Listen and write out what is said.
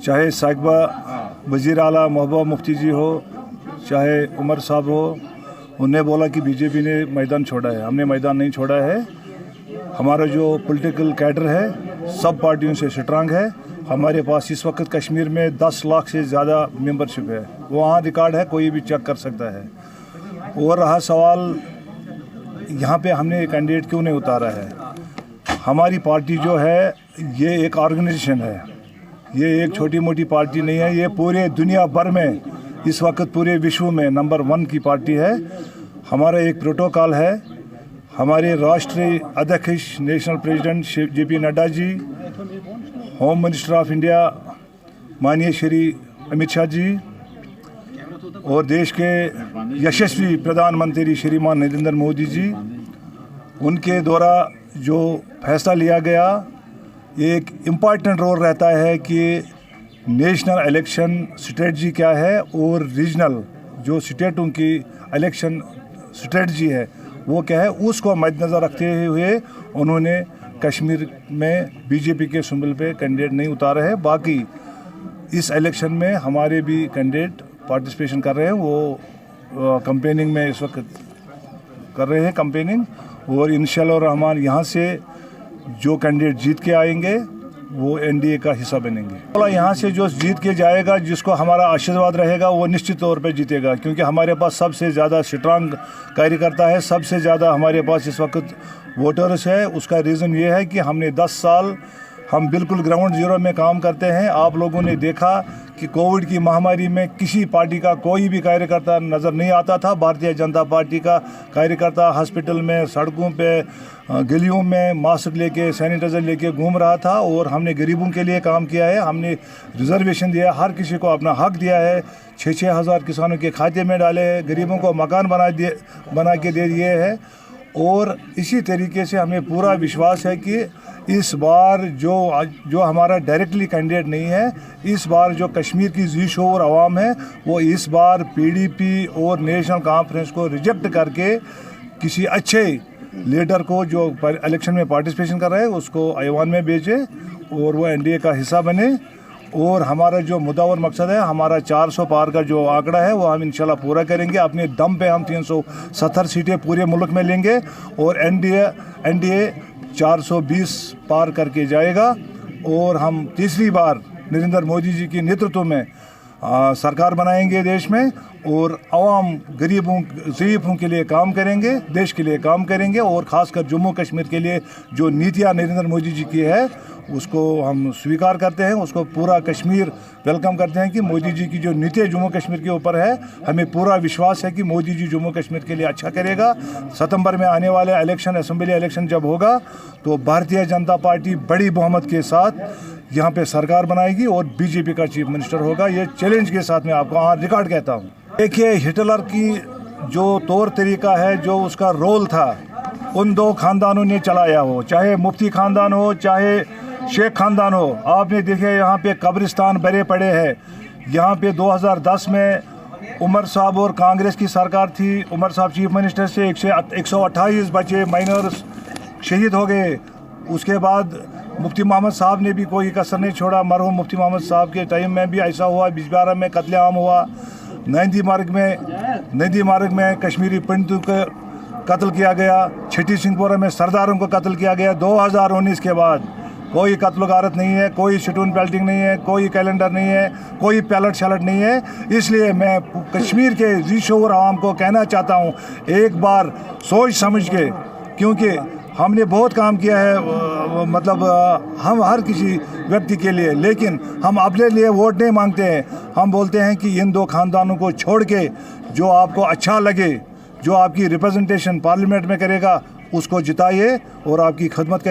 चाहे साहिबा वज़ीर आला महबूबा मुफ्ती जी हो, चाहे उमर साहब हो, उन्होंने बोला कि बीजेपी ने मैदान छोड़ा है। हमने मैदान नहीं छोड़ा है। हमारा जो पॉलिटिकल कैडर है सब पार्टियों से स्ट्रांग है। हमारे पास इस वक्त कश्मीर में 10 लाख से ज़्यादा मेंबरशिप है। वहाँ रिकॉर्ड है, कोई भी चेक कर सकता है। और रहा सवाल यहाँ पे हमने कैंडिडेट क्यों नहीं उतारा है। हमारी पार्टी जो है ये एक ऑर्गेनाइजेशन है, ये एक छोटी मोटी पार्टी नहीं है। ये पूरे दुनिया भर में इस वक्त पूरे विश्व में नंबर 1 की पार्टी है। हमारा एक प्रोटोकॉल है। हमारे राष्ट्रीय अध्यक्ष national president JP Nadda ji, home minister of India माननीय श्री अमित शाह जी और देश के यशस्वी प्रधानमंत्री श्रीमान नरेंद्र मोदी जी, उनके द्वारा जो फैसला लिया गया, एक इम्पॉर्टेंट रोल रहता है कि नेशनल इलेक्शन स्ट्रेटजी क्या है और रीजनल जो स्टेटों की इलेक्शन स्ट्रेटजी है वो क्या है, उसको मद्देनज़र रखते हुए उन्होंने कश्मीर में बीजेपी के सिंबल पे कैंडिडेट नहीं उतारा है। बाकी इस इलेक्शन में हमारे भी कैंडिडेट पार्टिसिपेशन कर रहे हैं। वो कैंपेनिंग में इस वक्त कर रहे हैं कैंपेनिंग, और इंशाअल्लाह रहमान यहाँ से जो कैंडिडेट जीत के आएंगे वो NDA का हिस्सा बनेंगे। यहाँ से जो जीत के जाएगा, जिसको हमारा आशीर्वाद रहेगा, वो निश्चित तौर पे जीतेगा, क्योंकि हमारे पास सबसे ज़्यादा स्ट्रांग कार्यकर्ता है, सबसे ज़्यादा हमारे पास इस वक्त वोटर्स है। उसका रीज़न ये है कि हमने 10 साल हम बिल्कुल ग्राउंड जीरो में काम करते हैं। आप लोगों ने देखा कि कोविड की महामारी में किसी पार्टी का कोई भी कार्यकर्ता नज़र नहीं आता था। भारतीय जनता पार्टी का कार्यकर्ता हॉस्पिटल में, सड़कों पे, गलियों में मास्क लेके, सैनिटाइज़र लेके घूम रहा था। और हमने गरीबों के लिए काम किया है। हमने रिजर्वेशन दिया, हर किसी को अपना हक दिया है। 6-6 हज़ार किसानों के खाते में डाले हैं, गरीबों को मकान बना के दे दिए हैं। और इसी तरीके से हमें पूरा विश्वास है कि इस बार जो हमारा डायरेक्टली कैंडिडेट नहीं है, इस बार जो कश्मीर की ज़ीशोर आवाम है, वो इस बार PDP और नेशनल कॉन्फ्रेंस को रिजेक्ट करके किसी अच्छे लीडर को जो इलेक्शन में पार्टिसिपेशन कर रहे हैं उसको ऐवान में भेजे और वो NDA का हिस्सा बने। और हमारा जो मुद्दा और मकसद है, हमारा 400 पार का जो आंकड़ा है वो हम इंशाल्लाह पूरा करेंगे। अपने दम पे हम 370 सीटें पूरे मुल्क में लेंगे और NDA 420 पार करके जाएगा। और हम तीसरी बार नरेंद्र मोदी जी के नेतृत्व में सरकार बनाएंगे देश में, और आवाम गरीबों ज़ईफ़ों के लिए काम करेंगे, देश के लिए काम करेंगे। और ख़ासकर जम्मू कश्मीर के लिए जो नीतियाँ नरेंद्र मोदी जी की है उसको हम स्वीकार करते हैं, उसको पूरा कश्मीर वेलकम करते हैं कि मोदी जी की जो नीति जम्मू कश्मीर के ऊपर है, हमें पूरा विश्वास है कि मोदी जी जम्मू कश्मीर के लिए अच्छा करेगा। सितंबर में आने वाले इलेक्शन, असेंबली इलेक्शन जब होगा तो भारतीय जनता पार्टी बड़ी बहुमत के साथ यहाँ पे सरकार बनाएगी और बीजेपी का चीफ मिनिस्टर होगा। ये चैलेंज के साथ मैं आपको हाँ रिकॉर्ड कहता हूँ। देखिए, हिटलर की जो तौर तरीका है, जो उसका रोल था, उन 2 ख़ानदानों ने चलाया हो, चाहे मुफ्ती ख़ानदान हो चाहे शेख ख़ानदान हो। आपने देखे यहाँ पे कब्रिस्तान भरे पड़े हैं। यहाँ पे 2010 में उमर साहब और कांग्रेस की सरकार थी। उमर साहब चीफ मिनिस्टर से 128 बच्चे माइनर्स शहीद हो गए। उसके बाद मुफ्ती मोहम्मद साहब ने भी कोई कसर नहीं छोड़ा। मरहूम मुफ्ती मोहम्मद साहब के टाइम में भी ऐसा हुआ। बिजबारा में कत्लेआम हुआ। नंदी मार्ग में कश्मीरी पंडितों को कत्ल किया गया। छठी सिंहपुरा में सरदारों को कत्ल किया गया। 2019 के बाद कोई कत्ल गारत नहीं है, कोई स्टोन पेल्टिंग नहीं है, कोई कैलेंडर नहीं है, कोई पैलेट शैलेट नहीं है। इसलिए मैं कश्मीर के ज़ीशोर आवाम को कहना चाहता हूँ, एक बार सोच समझ के, क्योंकि हमने बहुत काम किया है, मतलब हम हर किसी व्यक्ति के लिए, लेकिन हम अपने लिए वोट नहीं मांगते हैं। हम बोलते हैं कि इन 2 ख़ानदानों को छोड़ के जो आपको अच्छा लगे, जो आपकी रिप्रेजेंटेशन पार्लियामेंट में करेगा, उसको जिताइए और आपकी खिदमत